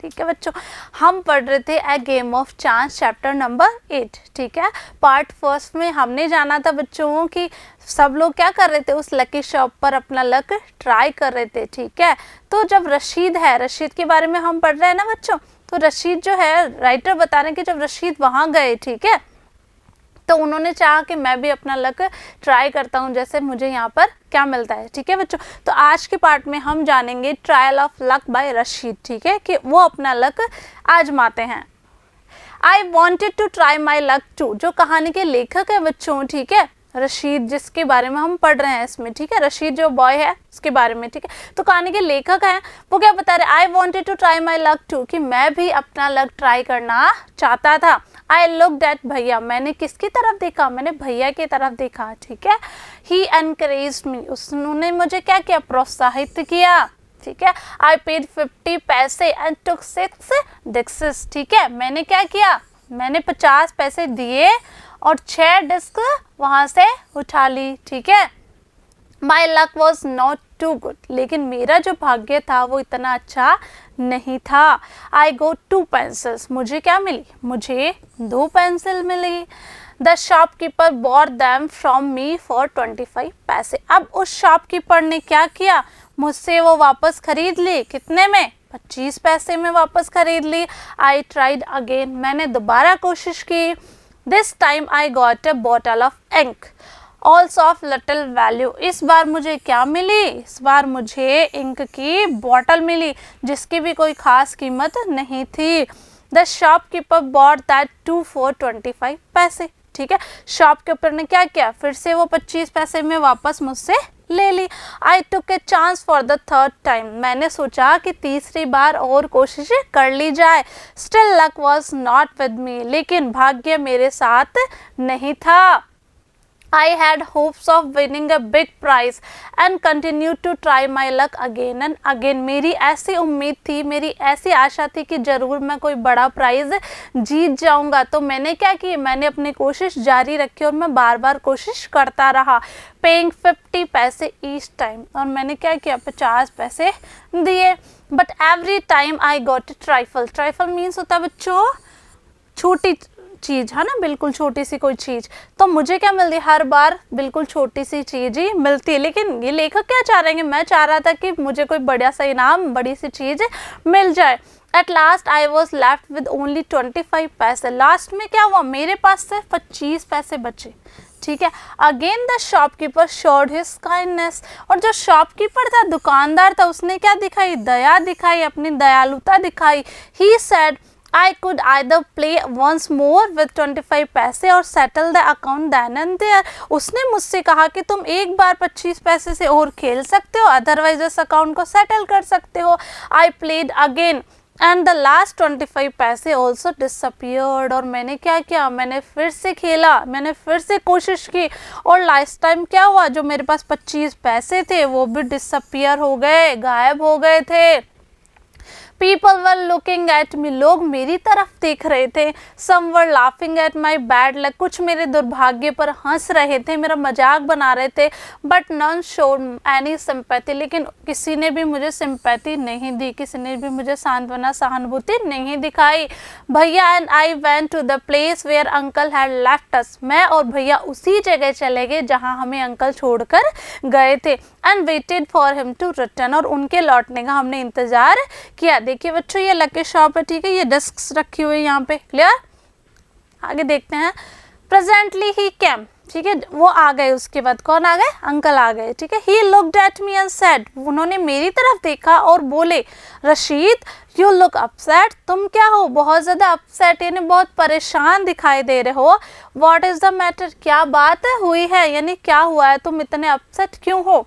ठीक है बच्चों, हम पढ़ रहे थे a game of chance chapter number 8। ठीक है, पार्ट फर्स्ट में हमने जाना था बच्चों कि सब लोग क्या कर रहे थे, उस लकी शॉप पर अपना लक ट्राई कर रहे थे। ठीक है, तो जब रशीद है, रशीद के बारे में हम पढ़ रहे हैं ना बच्चों, तो रशीद जो है, राइटर बता रहे हैं कि जब रशीद वहाँ गए, ठीक है, तो उन्होंने चाहा कि मैं भी अपना लक ट्राई करता हूँ, जैसे मुझे यहाँ पर क्या मिलता है। ठीक है बच्चों, तो आज के पार्ट में हम जानेंगे trial of luck by Rashid. ठीक है, कि वो अपना लक आजमाते हैं। I wanted to try my luck too, जो कहानी के लेखक है बच्चों, ठीक है, रशीद, जिसके बारे में हम पढ़ रहे हैं इसमें। ठीक है, रशीद जो बॉय है उसके बारे में। ठीक है, तो कहानी के लेखक हैं, वो क्या बता रहे, I wanted to try my luck too, कि मैं भी अपना लक ट्राई करना चाहता था। आई लुक्ड एट भैया, मैंने किसकी तरफ देखा, मैंने भैया की तरफ देखा। ठीक है, ही एनकरेज्ड मी, उन्होंने मुझे क्या किया, प्रोत्साहित किया। ठीक है, आई पेड 50 पैसे एंड टुक 6 डिस्क्स। ठीक है, मैंने क्या किया, मैंने 50 पैसे दिए और 6 डिस्क वहां से उठा ली। ठीक है, my luck was not too good, लेकिन मेरा जो भाग्य था वो इतना अच्छा नहीं था। आई गो 2 पेंसिल्स, मुझे क्या मिली, मुझे 2 पेंसिल मिली। The shopkeeper bought them from me for 25 पैसे। अब उस शॉपकीपर ने क्या किया, मुझसे वो वापस खरीद ली, कितने में, 25 पैसे में वापस खरीद ली। आई ट्राइड अगेन, मैंने दोबारा कोशिश की। This time I got a bottle of ink also of little value, इस बार मुझे क्या मिली, इस बार मुझे इंक की बॉटल मिली जिसकी भी कोई खास कीमत नहीं थी। The shopkeeper bought that too for 25 पैसे। ठीक है, शॉपकीपर ने क्या किया, फिर से वो 25 पैसे में वापस मुझसे ले ली। I took a chance for the 3rd time, मैंने सोचा कि तीसरी बार और कोशिश कर ली जाए। Still luck was not with me, लेकिन भाग्य मेरे साथ नहीं था। I had hopes of winning a big prize and continued to try my luck again and again. मेरी ऐसी उम्मीद थी, मेरी ऐसी आशा थी कि ज़रूर मैं कोई बड़ा प्राइज़ जीत जाऊंगा, तो मैंने क्या की, मैंने अपनी कोशिश जारी रखी और मैं बार बार कोशिश करता रहा। पेइंग 50 पैसे ईच टाइम, और मैंने क्या किया, 50 पैसे दिए। But every time I got trifle, trifle means होता है बच्चों छोटी चीज़, है ना, बिल्कुल छोटी सी कोई चीज़, तो मुझे क्या मिलती है, हर बार बिल्कुल छोटी सी चीज़ ही मिलती है। लेकिन ये लेखक क्या चाह रहे हैं, मैं चाह रहा था कि मुझे कोई बड़ा सा इनाम, बड़ी सी चीज़ मिल जाए। At last I was left with only 25 पैसे, लास्ट में क्या हुआ, मेरे पास सिर्फ 25 पैसे बचे। ठीक है, again the shopkeeper showed his kindness, और जो शॉपकीपर था, दुकानदार था, उसने क्या दिखाई, दया दिखाई, अपनी दयालुता दिखाई। He said I could either play once more with 25 पैसे और settle the account then and there. उसने मुझसे कहा कि तुम एक बार 25 पैसे से और खेल सकते हो, अदरवाइज इस अकाउंट को सेटल कर सकते हो। I played again and the last 25 पैसे also disappeared, और मैंने क्या किया, मैंने फिर से खेला, मैंने फिर से कोशिश की, और लास्ट टाइम क्या हुआ, जो मेरे पास 25 पैसे थे वो भी डिसअपियर हो गए, गायब हो गए थे। People were looking at me, लोग मेरी तरफ देख रहे थे। Some were laughing at my bad luck, कुछ मेरे दुर्भाग्य पर हंस रहे थे, मेरा मजाक बना रहे थे। But none showed any sympathy, लेकिन किसी ने भी मुझे सिंपैथी नहीं दी, किसी ने भी मुझे सांत्वना, सहानुभूति नहीं दिखाई। भैया and I went to the place where uncle had left us, मैं और भैया उसी जगह चले गए जहाँ हमें अंकल छोड़कर गए थे। And waited for him to return, और उनके लौटने का हमने इंतजार किया। देखिए बच्चों, ये लकी शॉप है, ठीक है, ये डिस्क्स रखी हुई है यहाँ पे, क्लियर। आगे देखते हैं। प्रेजेंटली ही केम, ठीक है, वो आ गए, उसके बाद कौन आ गए, अंकल आ गए। ठीक है, he looked at me and said, उन्होंने मेरी तरफ देखा और बोले, रशीद यू लुक अपसेट, तुम क्या हो, बहुत ज़्यादा अपसेट, यानी बहुत परेशान दिखाई दे रहे हो। व्हाट इज़ द मैटर, क्या बात हुई है, यानी क्या हुआ है, तुम इतने अपसेट क्यों हो।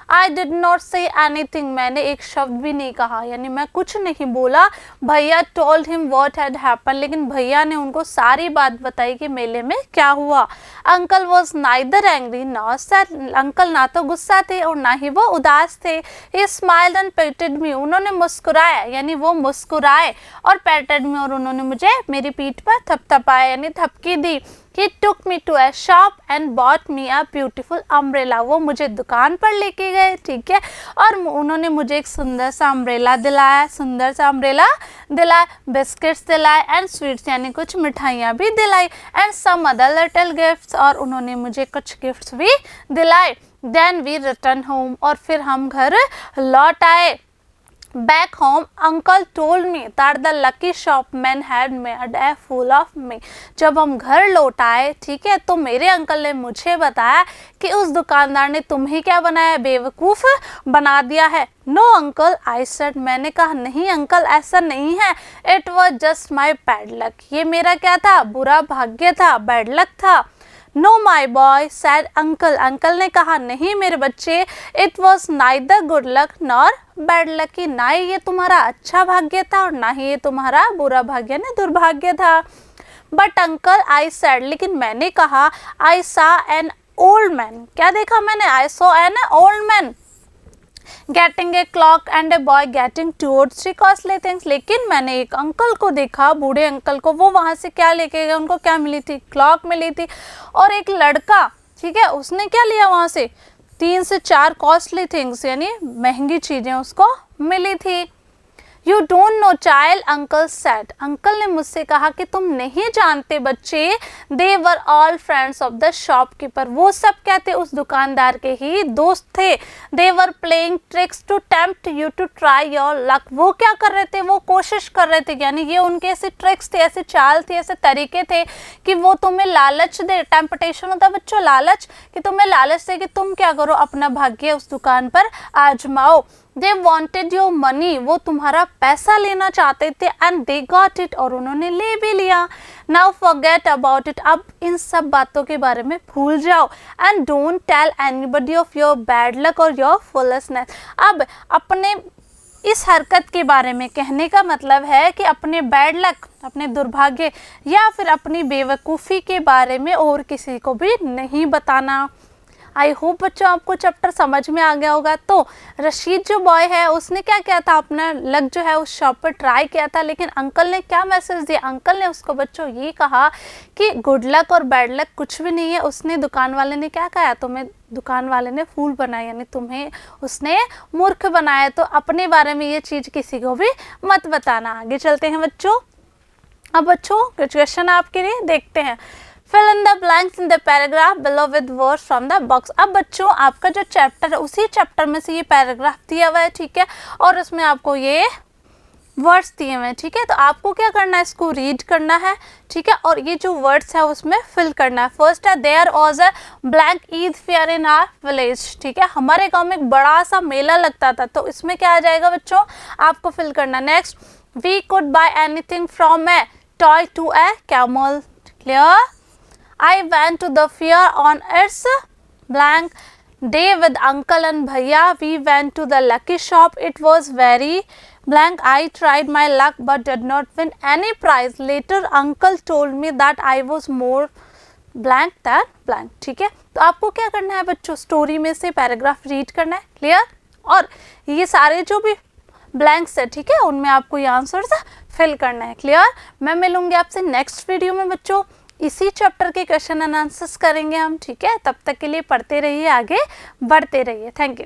I did not say anything, मैंने एक शब्द भी नहीं कहा, यानी मैं कुछ नहीं बोला। भैया told him what had happen, लेकिन भैया ने उनको सारी बात बताई कि मेले में क्या हुआ। Uncle was neither angry not sad, uncle ना तो गुस्सा थे और ना ही वो उदास थे। ही स्माइल्ड एंड पेटेड मी, उन्होंने मुस्कुराया, यानी वो मुस्कुराए, और पेटेड मी, और उन्होंने मुझे मेरी पीठ पर थपथपाया, यानी थपकी दी। He took me to a shop and bought me a beautiful umbrella. वो मुझे दुकान पर लेके गए, ठीक है, और उन्होंने मुझे एक सुंदर सा अम्ब्रेला दिलाया, सुंदर सा अम्ब्रेला दिलाया, बिस्किट्स दिलाए एंड स्वीट्स यानी कुछ मिठाइयाँ भी दिलाई and some other little gifts, और उन्होंने मुझे कुछ गिफ्ट्स भी दिलाए. Then we returned home, और फिर हम घर लौट आए. Back home, uncle told me that the lucky shopman had made a fool of me. जब हम घर लौट आए, ठीक है, तो मेरे अंकल ने मुझे बताया कि उस दुकानदार ने तुम्हें क्या बनाया, बेवकूफ़ बना दिया है. No uncle, I said. मैंने कहा नहीं अंकल, ऐसा नहीं है. It was just my bad luck. ये मेरा क्या था, बुरा भाग्य था, बैड लक था. No my boy, said uncle. Uncle ने कहा नहीं मेरे बच्चे, it was neither good luck nor bad luck. ना ही ये तुम्हारा अच्छा भाग्य था और ना ही ये तुम्हारा बुरा भाग्य ने दुर्भाग्य था. But uncle, I said, लेकिन मैंने कहा, I saw an old man. क्या देखा मैंने, I saw an old man getting a clock and a boy getting 2 or 3 costly things. लेकिन मैंने एक अंकल को देखा, बूढ़े अंकल को, वो वहाँ से क्या लेके गए, उनको क्या मिली थी, क्लॉक मिली थी, और एक लड़का, ठीक है, उसने क्या लिया वहाँ से, 3 से 4 कॉस्टली थिंग्स यानी महंगी चीज़ें उसको मिली थी. You don't know child, uncle said. Uncle ने मुझसे कहा कि तुम नहीं जानते बच्चे. They were all friends of the shopkeeper. वो सब क्या थे, उस दुकानदार के ही दोस्त थे. They were playing tricks to tempt you to try your luck. वो क्या कर रहे थे, वो कोशिश कर रहे थे, यानी ये उनके ऐसे ट्रिक्स थे, ऐसे चाल थे, ऐसे तरीके थे कि वो तुम्हें लालच दे. टेम्पटेशन होता है बच्चों, लालच, कि तुम्हें लालच दे कि तुम क्या करो, अपना भाग्य उस दुकान पर आजमाओ. They wanted your money. वो तुम्हारा पैसा लेना चाहते थे. And they got it. और उन्होंने ले भी लिया. Now forget about it. अब इन सब बातों के बारे में भूल जाओ. And don't tell anybody of your bad luck or your foolishness. अब अपने इस हरकत के बारे में कहने का मतलब है कि अपने बैड लक, अपने दुर्भाग्य या फिर अपनी बेवकूफ़ी के बारे में और किसी को भी नहीं बताना. आई होप बच्चों आपको चैप्टर समझ में आ गया होगा. तो रशीद जो बॉय है उसने क्या किया था, अपना लक जो है उस शॉप पर ट्राई किया था, लेकिन अंकल ने क्या मैसेज दिया, अंकल ने उसको बच्चों ये कहा कि गुड लक और बैड लक कुछ भी नहीं है. उसने, दुकान वाले ने क्या कहा, तुम्हें दुकान वाले ने फूल बनाया, यानी तुम्हें उसने मूर्ख बनाया. तो अपने बारे में ये चीज़ किसी को भी मत बताना. आगे चलते हैं बच्चों. अब बच्चों कुछ क्वेश्चन आपके लिए देखते हैं. Fill in the blanks in the paragraph below with words from the box. अब बच्चों आपका जो चैप्टर है उसी चैप्टर में से ये पैराग्राफ दिया हुआ है, ठीक है, और उसमें आपको ये वर्ड्स दिए हुए हैं, ठीक है. तो आपको क्या करना है, इसको रीड करना है, ठीक है, और ये जो वर्ड्स है उसमें फिल करना है. फर्स्ट है, there was a blank Eid fair in our village, ठीक है, हमारे गांव में एक बड़ा सा मेला लगता था. तो इसमें क्या आ जाएगा बच्चों, आपको फिल करना. Next, we could buy anything from a toy to a camel. Clear. I went to the fair on its blank day with uncle and bhaiya. We went to the lucky shop. It was very blank. I tried my luck but did not win any prize. Later uncle told me that I was more blank than blank. ठीक है, तो आपको क्या करना है बच्चों, story में से पैराग्राफ रीड करना है. क्लियर. और ये सारे जो भी ब्लैंक्स है, ठीक है, उनमें आपको ये आंसर्स फिल करना है. क्लियर. मैं मिलूंगी आपसे नेक्स्ट वीडियो में बच्चों. इसी चैप्टर के क्वेश्चन एंड आंसर्स करेंगे हम, ठीक है. तब तक के लिए पढ़ते रहिए, आगे बढ़ते रहिए. Thank you.